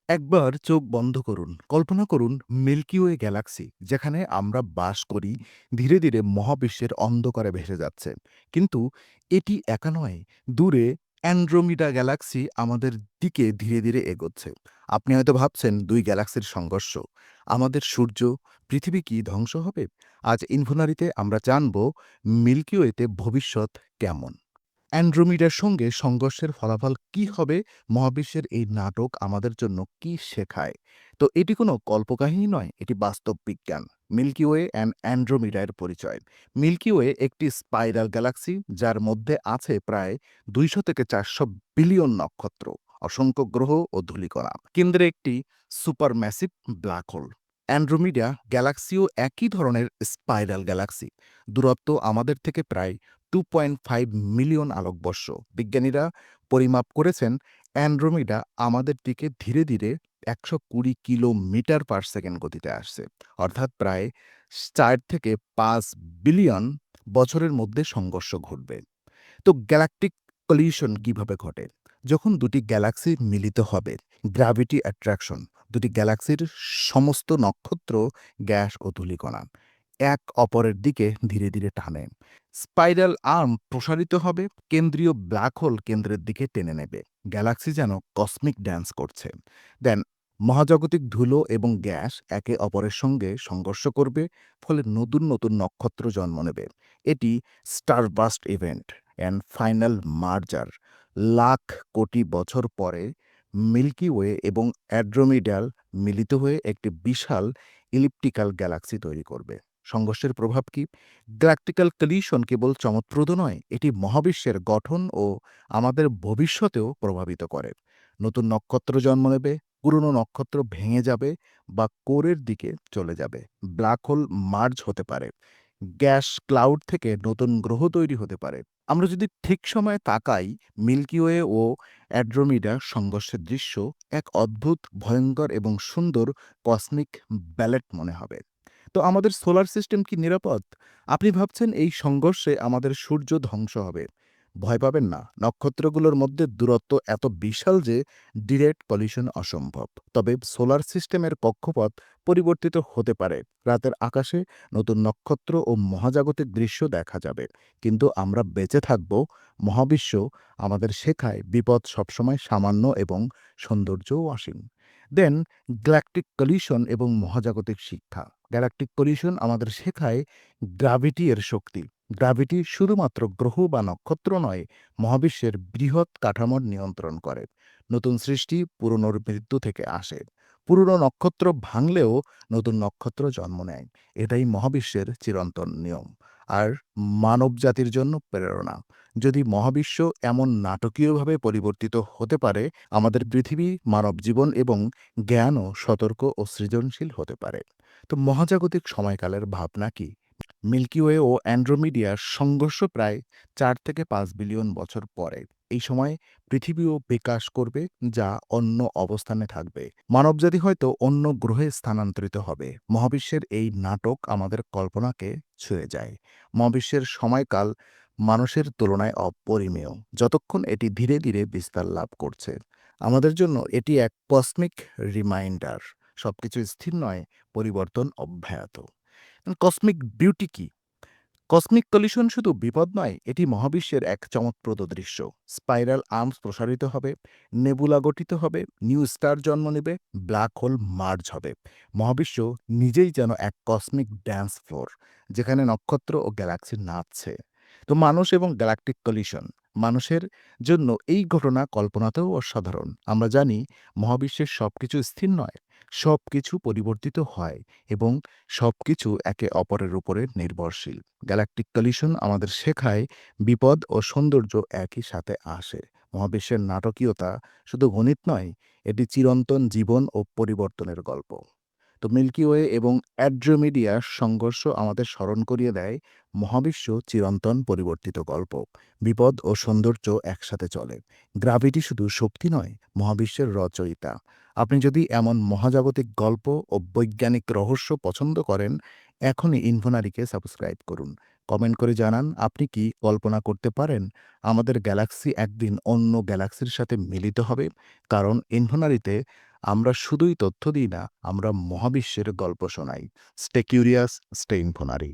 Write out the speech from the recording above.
একবার চোখ বন্ধ করুন। কল্পনা করুন মিল্কি ওয়ে গ্যালাক্সি যেখানে আমরা বাস করি ধীরে, ধীরে মহাবিশ্বের অন্ধকারে ভেসে যাচ্ছে। কিন্তু এটি একা নয়, দূরে অ্যান্ড্রোমিডা গ্যালাক্সি আমাদের দিকে ধীরে, ধীরে এগোচ্ছে। আপনি হয়তো ভাবছেন ২ গ্যালাক্সির সংঘর্ষ। আমাদের সূর্য, পৃথিবী কি ধ্বংস হবে? আজ ইনফোনারিতে আমরা জানব মিল্কি ওয়েতে ভবিষ্যৎ কেমন? অ্যান্ড্রোমিডার সঙ্গে সংঘর্ষের ফলাফল কী হবে? মহাবিশ্বের এই নাটক আমাদের জন্য কী শেখায়? তো এটি কোনো কল্পকাহিনী নয়, এটি বাস্তব বিজ্ঞান। মিল্কি ওয়ে অ্যান্ড অ্যান্ড্রোমিডা এর পরিচয়। মিল্কি ওয়ে একটি স্পাইরাল গ্যালাক্সি যার মধ্যে আছে প্রায় ২০০ থেকে ৪০০ বিলিয়ন নক্ষত্র, অসংখ্য গ্রহ ও ধূলিকণা। কেন্দ্রে একটি সুপারম্যাসিভ ব্ল্যাক হোল। অ্যান্ড্রোমিডা গ্যালাক্সিও একই ধরনের স্পাইরাল গ্যালাক্সি। দূরত্ব আমাদের থেকে প্রায় 2.5 মিলিয়ন আলোকবর্ষ। বিজ্ঞানীরা পরিমাপ করেছেন অ্যান্ড্রোমিডা আমাদের দিকে ধীরে, ধীরে ১২০ কিলোমিটার পার সেকেন্ড গতিতে আসছে। অর্থাৎ প্রায় ৪ থেকে ৫ বিলিয়ন বছরের মধ্যে সংঘর্ষ ঘটবে। তো গ্যালাকটিক কলিশন কিভাবে ঘটে? যখন দুটি গ্যালাক্সি মিলিত হবে, গ্র্যাভিটি অ্যাট্রাকশন, দুটি গ্যালাক্সির সমস্ত নক্ষত্র, গ্যাস ও ধূলিকণা এক অপরের দিকে ধীরে, ধীরে টানে। স্পাইরাল আর্ম প্রসারিত হবে, কেন্দ্রীয় ব্ল্যাক হোল কেন্দ্রের দিকে টেনে নেবে। গ্যালাক্সি যেন কসমিক ড্যান্স করছে। দেন মহাজাগতিক ধুলো এবং গ্যাস একে অপরের সঙ্গে সংঘর্ষ করবে, ফলে নতুন, নতুন নক্ষত্র জন্ম নেবে। এটি স্টারবাস্ট ইভেন্ট অ্যান্ড ফাইনাল মার্জার। লাখ কোটি বছর পরে মিল্কি ওয়ে এবং অ্যাড্রোমিডাল মিলিত হয়ে একটি বিশাল ইলিপ্টিক্যাল গ্যালাক্সি তৈরি করবে। সংঘর্ষের প্রভাব কি? গ্যালাকটিক্যাল কলিশন কেবল চমকপ্রদ নয়, এটি মহাবিশ্বের গঠন ও আমাদের ভবিষ্যতেও প্রভাবিত করে। নতুন নক্ষত্র জন্ম নেবে, পুরনো নক্ষত্র ভেঙে যাবে বা কোরের দিকে চলে যাবে। ব্ল্যাক হোল মার্জ হতে পারে। গ্যাস ক্লাউড থেকে নতুন গ্রহ তৈরি হতে পারে। আমরা যদি ঠিক সময়ে তাকাই, মিল্কি ওয়ে ও অ্যাড্রোমিডা সংঘর্ষের দৃশ্য এক অদ্ভুত, ভয়ঙ্কর এবং সুন্দর কসমিক ব্যালেট মনে হবে। তো আমাদের সোলার সিস্টেম কি নিরাপদ? আপনি ভাবছেন এই সংঘর্ষে আমাদের সূর্য ধ্বংস হবে। ভয় পাবেন না। নক্ষত্রগুলোর মধ্যে দূরত্ব এত বিশাল যে ডিরেক্ট কলিশন অসম্ভব। তবে সোলার সিস্টেমের কক্ষপথ পরিবর্তিত হতে পারে। রাতের আকাশে নতুন নক্ষত্র ও মহাজাগতিক দৃশ্য দেখা যাবে। কিন্তু আমরা বেঁচে থাকব। মহাবিশ্ব আমাদের শেখায় বিপদ সবসময় সামান্য এবং সৌন্দর্যও অসীম। দেন গ্যালাকটিক কলিশন এবং মহাজাগতিক শিক্ষা। গ্যালাকটিক কলিশন আমাদের শেখায় গ্র্যাভিটি এর শক্তি। গ্র্যাভিটি শুধুমাত্র গ্রহ বা নক্ষত্র নয়, মহাবিশ্বের বৃহৎ কাঠামোর নিয়ন্ত্রণ করে। নতুন সৃষ্টি পুরনোর মৃত্যু থেকে আসে। পুরনো নক্ষত্র ভাঙলেও নতুন নক্ষত্র জন্ম নেয়। এটাই মহাবিশ্বের চিরন্তন নিয়ম। আর মানবজাতির জন্য প্রেরণা। যদি মহাবিশ্ব এমন নাটকীয়ভাবে পরিবর্তিত হতে পারে, আমাদের পৃথিবী, মানব জীবন এবং জ্ঞানও সতর্ক ও সৃজনশীল হতে পারে। তো মহাজাগতিক সময়কালের ভাবনা কি? মিল্কি ওয়ে ও অ্যান্ড্রোমিডিয়ার সংঘর্ষ প্রায় ৪ থেকে ৫ বিলিয়ন বছর পরে। এই সময় পৃথিবীও বিকাশ করবে, যা অন্য অবস্থানে থাকবে। মানবজাতি হয়তো অন্য গ্রহে স্থানান্তরিত হবে। মহাবিশ্বের এই নাটক আমাদের কল্পনাকে ছুঁয়ে যায়। মহাবিশ্বের সময়কাল মানুষের তুলনায় অপরিমেয়, যতক্ষণ এটি ধীরে, ধীরে বিস্তার লাভ করছে। আমাদের জন্য এটি এক কসমিক রিমাইন্ডার। সবকিছু স্থির নয়, পরিবর্তন অব্যাহত। কসমিক বিউটি কি? কসমিক কলিশন শুধু বিপদ নয়, এটি মহাবিশ্বের এক চমকপ্রদ দৃশ্য। স্পাইরাল আর্মস প্রসারিত হবে, নেবুলা গঠিত হবে, নিউ স্টার জন্ম নেবে, ব্ল্যাক হোল মার্জ হবে। মহাবিশ্ব নিজেই যেন এক কসমিক ড্যান্স ফ্লোর, যেখানে নক্ষত্র ও গ্যালাক্সি নাচছে। তো মানুষ এবং গ্যালাকটিক কলিশন। মানুষের জন্য এই ঘটনা কল্পনাতেও অসাধারণ। আমরা জানি মহাবিশ্বের সবকিছু স্থির নয়, সবকিছু পরিবর্তিত হয় এবং সবকিছু একে অপরের উপরে নির্ভরশীল। গ্যালাকটিক কলিশন আমাদের শেখায় বিপদ ও সৌন্দর্য একই সাথে আসে। মহাবিশ্বের নাটকীয়তা শুধু গণিত নয়, এটি চিরন্তন জীবন ও পরিবর্তনের গল্প। তো মিল্কি ওয়ে এবং অ্যাড্রোমিডিয়ার সংঘর্ষ আমাদের স্মরণ করিয়ে দেয় মহাবিশ্ব চিরন্তন পরিবর্তিত গল্প। বিপদ ও সৌন্দর্য একসাথে চলে। গ্র্যাভিটি শুধু শক্তি নয়, মহাবিশ্বের রচয়িতা। আপনি যদি এমন মহাজাগতিক গল্প ও বৈজ্ঞানিক রহস্য পছন্দ করেন, এখনই ইনফোনারিকে সাবস্ক্রাইব করুন। কমেন্ট করে জানান আপনি কি কল্পনা করতে পারেন আমাদের গ্যালাক্সি একদিন অন্য গ্যালাক্সির সাথে মিলিত হবে? কারণ ইনফোনারিতে আমরা শুধুই তথ্য দিই না, আমরা মহাবিশ্বের গল্প শোনাই। Stay curious, stay ইনফোনারি।